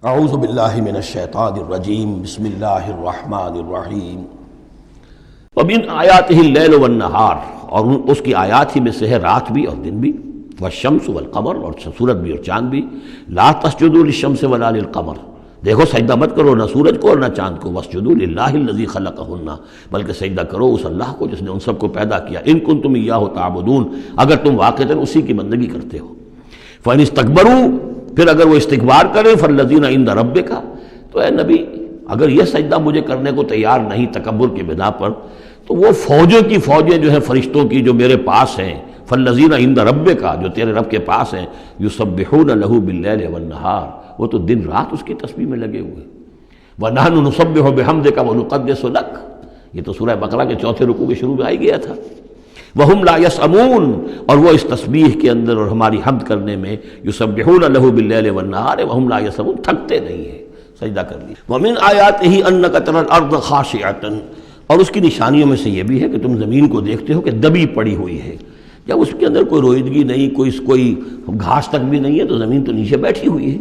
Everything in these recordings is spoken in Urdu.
اعوذ باللہ من الشیطان الرجیم بسم اللہ الرحمن الرحیم ومن آیاتہ اللیل والنہار، اور اس کی آیات ہی میں سے ہے رات بھی اور دن بھی، والشمس والقمر، اور سورج بھی اور چاند بھی، لا تسجدوا للشمس ولا للقمر، دیکھو سجدہ مت کرو نہ سورج کو اور نہ چاند کو، واسجدوا للہ الذی خلقہن، بلکہ سجدہ کرو اس اللہ کو جس نے ان سب کو پیدا کیا، ان کنتم ایاہ تعبدون، اگر تم واقعتاً اسی کی بندگی کرتے ہو۔ فإن استکبروا، پھر اگر وہ استکبار کریں، فالذین عند ربک، تو اے نبی اگر یہ سجدہ مجھے کرنے کو تیار نہیں تکبر کے بنا پر، تو وہ فوجوں کی فوجیں جو ہیں فرشتوں کی جو میرے پاس ہیں، فالذین عند ربک، جو تیرے رب کے پاس ہیں، یسبحون لہ باللیل والنہار، وہ تو دن رات اس کی تسبیح میں لگے ہوئے۔ وَنَحْنُ نُسَبِّحُ بِحَمْدِكَ وَنُقَدِّسُ لَكَ، یہ تو سورہ بقرہ کے چوتھے رکوع کے شروع میں آئی گیا تھا۔ وَهُمْ لَا يَسْأَمُونَ، اور وہ اس تسبیح کے اندر اور ہماری حمد کرنے میں، یسبحون لہ باللیل والنہار وَهُمْ لَا يَسْأَمُونَ، تھکتے نہیں ہیں، سجدہ کر لی۔ وَمِنْ آیَاتِهِ أَنَّكَ تَرَى الْأَرْضَ خَاشِعَةً، اور اس کی نشانیوں میں سے یہ بھی ہے کہ تم زمین کو دیکھتے ہو کہ دبی پڑی ہوئی ہے، جب اس کے اندر کوئی روئیدگی نہیں، کوئی گھاس تک بھی نہیں ہے، تو زمین تو نیچے بیٹھی ہوئی ہے۔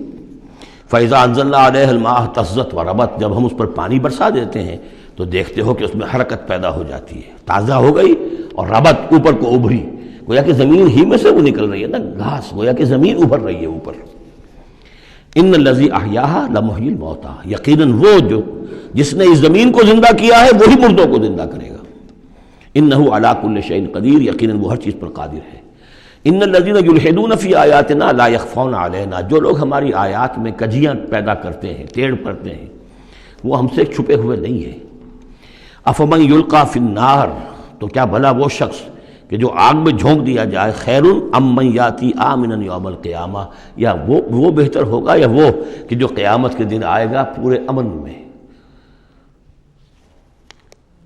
فَإِذَا أَنزَلْنَا عَلَيْهَا الْمَاءَ اهْتَزَّتْ وَرَبَتْ، جب ہم اس پر پانی برسا دیتے ہیں تو دیکھتے ہو کہ اس میں حرکت پیدا ہو جاتی ہے، تازہ ہو گئی اور ربت اوپر کو ابھری، گویا کہ زمین ہی میں سے وہ نکل رہی ہے نا گھاس، گویا کہ زمین ابھر رہی ہے اوپر۔ ان الذی احیاھا لمحیی الموتیٰ، یقیناً وہ جو جس نے اس زمین کو زندہ کیا ہے وہی مردوں کو زندہ کرے گا۔ انہ علی کل شیء قدیر، یقیناً وہ ہر چیز پر قادر ہے۔ ان الذین یلحدون فی آیاتنا لا یخفون علینا، جو لوگ ہماری آیات میں کجیاں پیدا کرتے ہیں، ٹیڑھ کرتے ہیں، وہ ہم سے چھپے ہوئے نہیں ہیں۔ افمن یلقی فی النار، تو کیا بھلا وہ شخص کہ جو آگ میں جھونک دیا جائے، خیر ام من یاتی آمنا یوم القیامہ، یا وہ بہتر ہوگا یا وہ کہ جو قیامت کے دن آئے گا پورے امن میں۔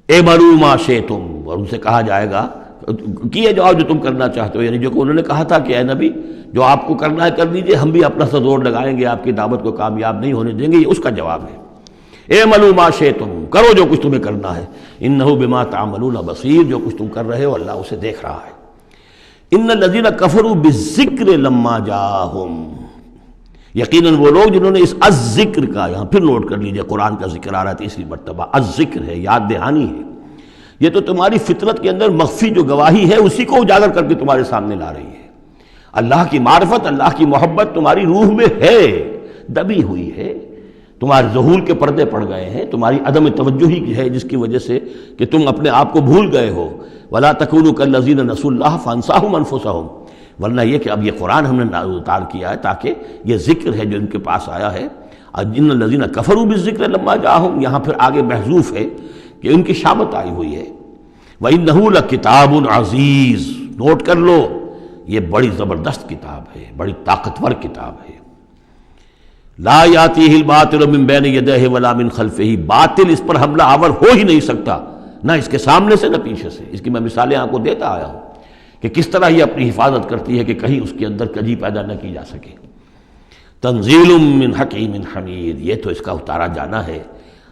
اعملوا ما شئتم، اور ان سے کہا جائے گا کیے جاؤ جو تم کرنا چاہتے ہو، یعنی جو کہ انہوں نے کہا تھا کہ اے نبی جو آپ کو کرنا ہے کر دیجئے، ہم بھی اپنا سا زور لگائیں گے، آپ کی دعوت کو کامیاب نہیں ہونے دیں گے، یہ اس کا جواب ہے۔ اعملوا ما شئتم، کرو جو کچھ تمہیں کرنا ہے، انہ بما تعملون بصیر، جو کچھ تم کر رہے ہو اللہ اسے دیکھ رہا ہے۔ ان الذین کفروا بالذکر لما جاءہم، یقیناً وہ لوگ جنہوں نے اس الذکر کا، یہاں پھر نوٹ کر لیجئے قرآن کا ذکر آ رہا ہے تیسری مرتبہ، الذکر ہے، یاد دہانی ہے، یہ تو تمہاری فطرت کے اندر مخفی جو گواہی ہے اسی کو اجاگر کر کے تمہارے سامنے لا رہی ہے۔ اللہ کی معرفت، اللہ کی محبت تمہاری روح میں ہے، دبی ہوئی ہے، تمہارے ظہور کے پردے پڑ گئے ہیں، تمہاری عدم توجہی کی ہے جس کی وجہ سے کہ تم اپنے آپ کو بھول گئے ہو۔ وَلَا تَكُونُوا كَالَّذِينَ نَسُوا اللَّهَ فَأَنسَاهُمْ أَنفُسَهُمْ، ورنہ یہ کہ اب یہ قرآن ہم نے اتار کیا ہے تاکہ یہ ذکر ہے جو ان کے پاس آیا ہے۔ ان الذین کفروا بالذکر لما جاءہم، یہاں پھر آگے محذوف ہے کہ ان کی شامت آئی ہوئی ہے۔ وَإِنَّهُ لَكِتَابٌ عَزِیز، نوٹ کر لو یہ بڑی زبردست کتاب ہے، بڑی طاقتور کتاب ہے۔ لا یاتیہ الباطل من بین یدیہ ولا من خلفہ، باطل اس پر حملہ آور ہو ہی نہیں سکتا، نہ اس کے سامنے سے نہ پیچھے سے۔ اس کی میں مثالیں آپ کو دیتا آیا ہوں کہ کس طرح یہ اپنی حفاظت کرتی ہے کہ کہیں اس کے اندر کجی پیدا نہ کی جا سکے۔ تنزیل من حکیم حمید، یہ تو اس کا اتارا جانا ہے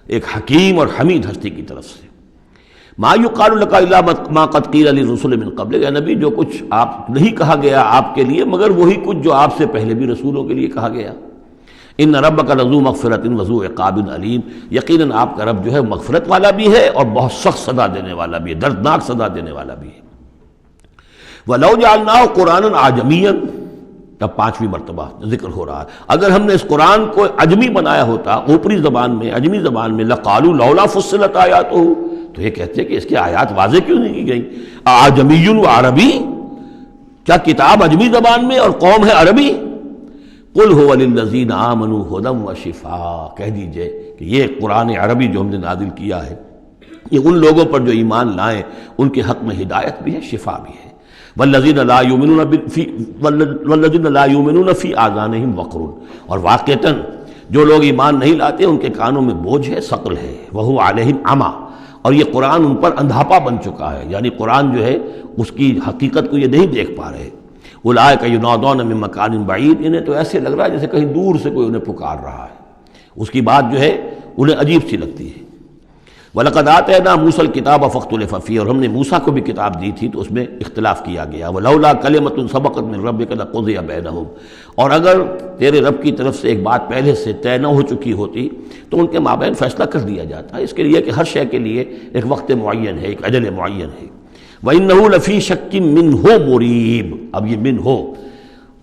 ایک حکیم اور حمید ہستی کی طرف سے۔ ما یقال لک الا ما قد قیل للرسل من قبل، اے نبی جو کچھ آپ نہیں کہا گیا آپ کے لیے مگر وہی کچھ جو آپ سے پہلے بھی رسولوں کے لیے کہا گیا۔ ان ربک لذو مغفرۃ وذو عقاب علیم، یقیناً آپ کا رب جو ہے مغفرت والا بھی ہے اور بہت سخت سزا دینے والا بھی ہے، دردناک سزا دینے والا بھی ہے۔ وَلَوْ جَعَلْنَاهُ قُرْآنًا عَجَمِيًّا، تب پانچویں مرتبہ ذکر ہو رہا ہے، اگر ہم نے اس قرآن کو عجمی بنایا ہوتا، اوپری زبان میں، عجمی زبان میں، لَقَالُوا لَوْلَا فُصِّلَتْ آیَاتُهُ، تو یہ کہتے ہیں کہ اس کی آیات واضح کیوں نہیں کی گئی؟ اعجمی و عربی، کیا کتاب عجمی زبان میں اور قوم ہے عربی؟ قل هو للذین آمنوا ھدی وشفاء، کہہ دیجئے کہ یہ قرآن عربی جو ہم نے نازل کیا ہے یہ ان لوگوں پر جو ایمان لائیں ان کے حق میں ہدایت بھی ہے، شفا بھی ہے۔ والذین لا یؤمنون فی آذانہم وقر، اور واقعتاً جو لوگ ایمان نہیں لاتے ان کے کانوں میں بوجھ ہے، ثقل ہے۔ وہو علیہم عمی، اور یہ قرآن ان پر اندھاپا بن چکا ہے، یعنی قرآن جو ہے اس کی حقیقت کو یہ نہیں دیکھ پا رہے۔ اولئک ینادون من مکان بعید، انہیں تو ایسے لگ رہا ہے جیسے کہیں دور سے کوئی انہیں پکار رہا ہے، اس کی بات جو ہے انہیں عجیب سی لگتی ہے۔ وَلَقَدْ آتَيْنَا مُوسَى الْكِتَابَ فَاخْتُلِفَ فِيهِ، اور ہم نے موسیٰ کو بھی کتاب دی تھی تو اس میں اختلاف کیا گیا. وَلَوْلَا كَلِمَةٌ سَبَقَتْ مِنْ رَبِّكَ لَقُضِيَ بَيْنَهُمْ، اور اگر تیرے رب کی طرف سے ایک بات پہلے سے طے نہ ہو چکی ہوتی تو ان کے مابین فیصلہ کر دیا جاتا. اس کے لیے کہ ہر شے کے لیے ایک وقت معین ہے، ایک اجل معین ہے. وَإِنَّهُ لَفِي شَكٍّ مِّنْهُ مُرِيبٍ، اب یہ من ہو،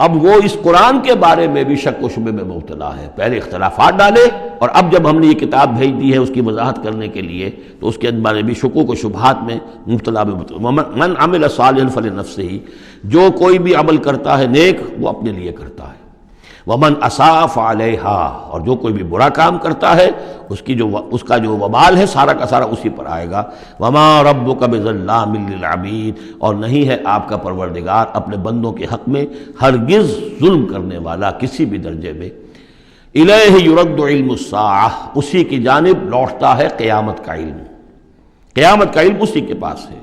اب وہ اس قرآن کے بارے میں بھی شک و شبے میں مبتلا ہے. پہلے اختلافات ڈالے اور اب جب ہم نے یہ کتاب بھیج دی ہے اس کی وضاحت کرنے کے لیے تو اس کے بارے میں بھی شکوک و شبہات میں مبتلا من عمل صالحا فلنفسہ، جو کوئی بھی عمل کرتا ہے نیک وہ اپنے لیے کرتا ہے. ومن اساء فعلیہا، اور جو کوئی بھی برا کام کرتا ہے اس کا جو وبال ہے سارا کا سارا اسی پر آئے گا. وما ربک بظلام للعبید، اور نہیں ہے آپ کا پروردگار اپنے بندوں کے حق میں ہرگز ظلم کرنے والا کسی بھی درجے میں. الیہ یرد علم الساعہ، اسی کی جانب لوٹتا ہے قیامت کا علم، قیامت کا علم اسی کے پاس ہے.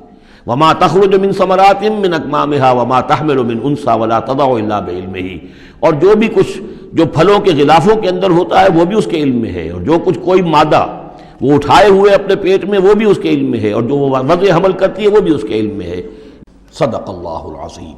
وما تخرج من ثمرات من اکمامها وما تحمل من انثى ولا تضع الا بعلمہ، اور جو بھی کچھ جو پھلوں کے غلافوں کے اندر ہوتا ہے وہ بھی اس کے علم میں ہے، اور جو کچھ کوئی مادہ وہ اٹھائے ہوئے اپنے پیٹ میں وہ بھی اس کے علم میں ہے، اور جو وہ وضع حمل کرتی ہے وہ بھی اس کے علم میں ہے. صدق اللہ العظیم.